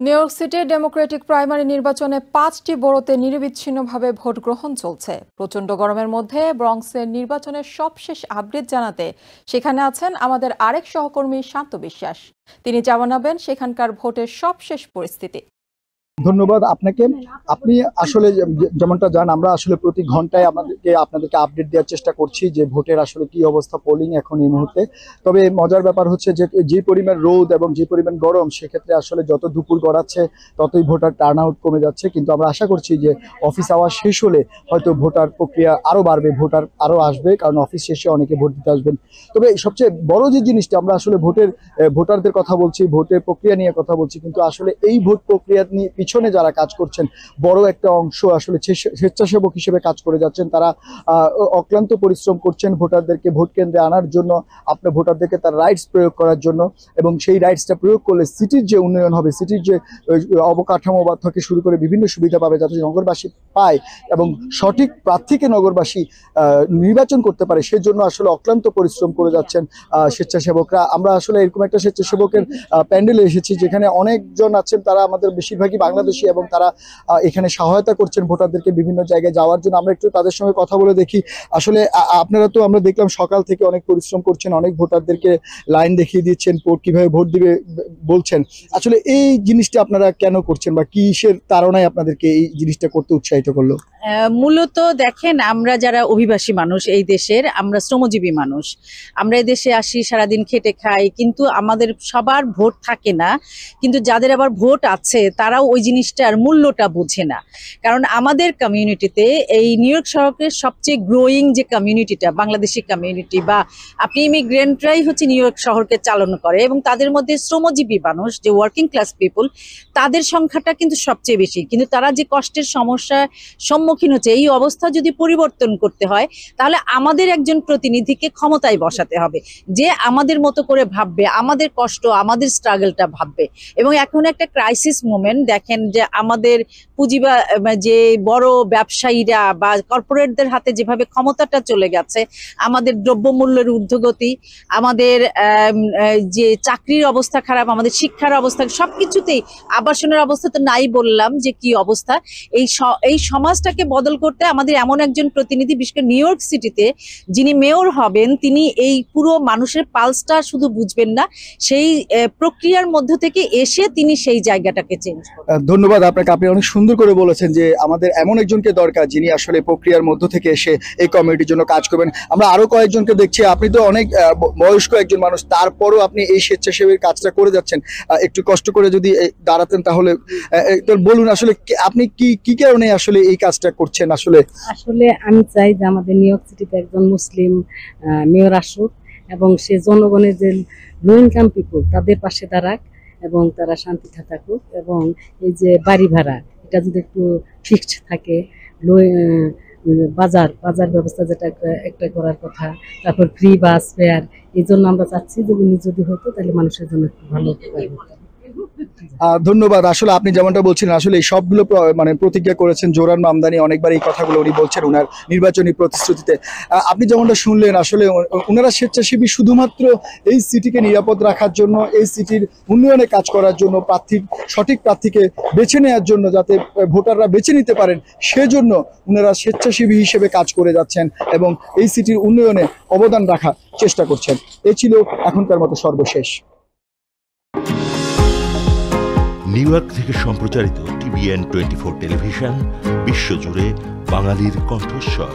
New York সিটির Democratic primary নির্বাচনে 5টি বড়োতে নিরবিচ্ছিন্নভাবে ভোট গ্রহণ চলছে। প্রচণ্ড গরমের মধ্যে ব্রঙ্কসের নির্বাচনের সবশেষ আপডেট জানাতে সেখানে আছেন আমাদের আরেক সহকর্মী শান্ত বিশ্বাস। তিনি জানাবেন সেখানকার ভোটের সবশেষ পরিস্থিতি। ধন্যবাদ আপনাকে। আপনি আসলে যেমনটা জানেন, আমরা আসলে প্রতি ঘন্টায় আপনাদেরকে আপডেট দেওয়ার চেষ্টা করছি যে ভোটের আসলে কি অবস্থা, পোলিং এখন এই মুহূর্তে। তবে মজার ব্যাপার হচ্ছে যে পরিমাণ রোদ এবং যে পরিমাণ গরম, সেক্ষেত্রে আসলে যত দুপুর গড়াচ্ছে ততই ভোটার টার্ন আউট কমে যাচ্ছে। কিন্তু আমরা আশা করছি যে অফিস আওয়ার শেষ হলে হয়তো ভোটার প্রক্রিয়া আরো বাড়বে, ভোটার আরো আসবে, কারণ অফিস শেষে অনেকে ভোট দিতে আসবেন। তবে সবচেয়ে বড় যে জিনিসটা, আমরা আসলে ভোটারদের কথা বলছি, ভোটের প্রক্রিয়া নিয়ে কথা বলছি, কিন্তু আসলে এই ভোট প্রক্রিয়া নিয়ে পিছনে যারা কাজ করছেন, বড় একটা অংশ আসলে স্বেচ্ছাসেবক হিসেবে কাজ করে যাচ্ছেন। তারা অক্লান্ত পরিশ্রম করছেন ভোটারদেরকে ভোট কেন্দ্রে আনার জন্য, আপনার ভোটারদেরকে তার রাইটস প্রয়োগ করার জন্য, এবং সেই রাইটসটা প্রয়োগ করলে সিটির যে উন্নয়ন হবে, সিটির যে অবকাঠামো থেকে শুরু করে বিভিন্ন সুবিধা পাবে যাতে নগরবাসী পায় এবং সঠিক প্রার্থীকে নগরবাসী নির্বাচন করতে পারে, সেজন্য আসলে অক্লান্ত পরিশ্রম করে যাচ্ছেন স্বেচ্ছাসেবকরা। আমরা আসলে এরকম একটা স্বেচ্ছাসেবকের প্যান্ডেলে এসেছি যেখানে অনেকজন আছেন, তারা আমাদের বেশিরভাগই বাংলাদেশি এবং তারা এখানে সহায়তা করছেন ভোটারদেরকে বিভিন্ন জায়গায় যাওয়ার জন্য। আমরা একটু তাদের সঙ্গে কথা বলে দেখি। আসলে আপনারা তো, আমরা দেখলাম সকাল থেকে অনেক পরিশ্রম করছেন, অনেক ভোটারদেরকে লাইন দেখিয়ে দিচ্ছেন, কিভাবে ভোট দিবে বলছেন। আসলে এই জিনিসটা আপনারা কেন করছেন বা কিসের তাড়নায় আপনাদেরকে এই জিনিসটা করতে উৎসাহিত করলো? মূলত দেখেন, আমরা যারা অভিবাসী মানুষ, এই দেশের আমরা শ্রমজীবী মানুষ, আমরা এই দেশে আসি, সারাদিন খেটে খাই, কিন্তু আমাদের সবার ভোট থাকে না। কিন্তু যাদের আবার ভোট আছে তারাও ওই জিনিসটার মূল্যটা বোঝে না। কারণ আমাদের কমিউনিটিতে এই নিউ ইয়র্ক শহরের সবচেয়ে গ্রোয়িং যে কমিউনিটিটা, বাংলাদেশি কমিউনিটি বা আপনি ইমিগ্রেন্টরাই হচ্ছে নিউ ইয়র্ক শহরকে চালনা করে, এবং তাদের মধ্যে শ্রমজীবী মানুষ, যে ওয়ার্কিং ক্লাস পিপল, তাদের সংখ্যাটা কিন্তু সবচেয়ে বেশি। কিন্তু তারা যে কষ্টের সমস্যার সম্মুখীন হচ্ছে, এই অবস্থা যদি পরিবর্তন করতে হয় তাহলে আমাদের একজন প্রতিনিধিকে ক্ষমতায় বসাতে হবে, যে আমাদের মতো করে ভাববে, আমাদের কষ্ট, আমাদের স্ট্রাগলটা ভাববে। এবং এখন একটা ক্রাইসিস মোমেন্ট। দেখেন যে আমাদের যে বড় ব্যবসায়ীরা বা কর্পোরেটদের হাতে যেভাবে ক্ষমতাটা চলে গেছে, আমাদের দ্রব্যমূল্যের ঊর্ধ্বগতি, আমাদের যে চাকরির অবস্থা খারাপ, আমাদের শিক্ষার অবস্থা, সবকিছুতেই, আবাসনের অবস্থা তো নাই বললাম যে কি অবস্থা। এই সমাজটাকে বদল করতে আমাদের এমন একজন প্রতিনিধি, বিশেষ করে নিউ ইয়র্ক সিটিতে যিনি মেয়র হবেন, তিনি এই পুরো মানুষের পালসটা শুধু বুঝবেন না, সেই প্রক্রিয়ার মধ্য থেকে এসে তিনি সেই জায়গাটাকে চেঞ্জ করবেন। ধন্যবাদ আপনাকে। আপনি অনেক সুন্দর করে বলেছেন যে আমাদের এমন একজনকে দরকার যিনি আসলে প্রক্রিয়ার মধ্য থেকে এসে এই কমিউনিটির জন্য কাজ করবেন। আমরা আরো কয়েকজনকে দেখছি। আপনি তো অনেক বয়স্ক একজন মানুষ, তারপরও আপনি এই স্বেচ্ছাসেবীর কাজটা করে যাচ্ছেন। একটু কষ্ট করে যদি দাঁড়াতেন তাহলে বলুন, আসলে আপনি কি কারণে আসলে এই কাজটা করছেন? আসলে আমি চাই যে আমাদের নিউ ইয়র্ক সিটিতে একজন মুসলিম মেয়র আসুক এবং সে জনগণের যে লো ইনকাম পিপল তাদের পাশে দাঁড়াক এবং তারা শান্তিতে থাকুক। এবং এই যে বাড়ি ভাড়া, এটা যদি একটু ফিক্সড থাকে, বাজার ব্যবস্থা যেটা একটা করার কথা, তারপর ফ্রি বাস ফেয়ার, এই জন্য আমরা চাচ্ছি যে উনি যদি হতো তাহলে মানুষের জন্য খুব ভালো উপকার হতো। ধন্যবাদ। আসলে আপনি যেমনটা বলছিলেন, আসলে এই সবগুলো প্রতিজ্ঞা করেছেন জোরান মামদানি, অনেকবার এই কথাগুলো উনি বলছেন ওনার নির্বাচনী প্রতিশ্রুতিতে। আপনি যেমনটা শুনলেন, আসলে ওনারা স্বেচ্ছাসেবী শুধুমাত্র এই সিটিকে নিরাপদ রাখার জন্য, এই সিটির উন্নয়নে কাজ করার জন্য, সঠিক প্রার্থীকে বেছে নেওয়ার জন্য, যাতে ভোটাররা বেছে নিতে পারেন, সেজন্য ওনারা স্বেচ্ছাসেবী হিসেবে কাজ করে যাচ্ছেন এবং এই সিটির উন্নয়নে অবদান রাখার চেষ্টা করছেন। এ ছিল এখনকার মতো সর্বশেষ। নিউ ইয়র্ক থেকে সম্প্রচারিত TVN 24 টেলিভিশন, বিশ্বজুড়ে বাঙালির কণ্ঠস্বর।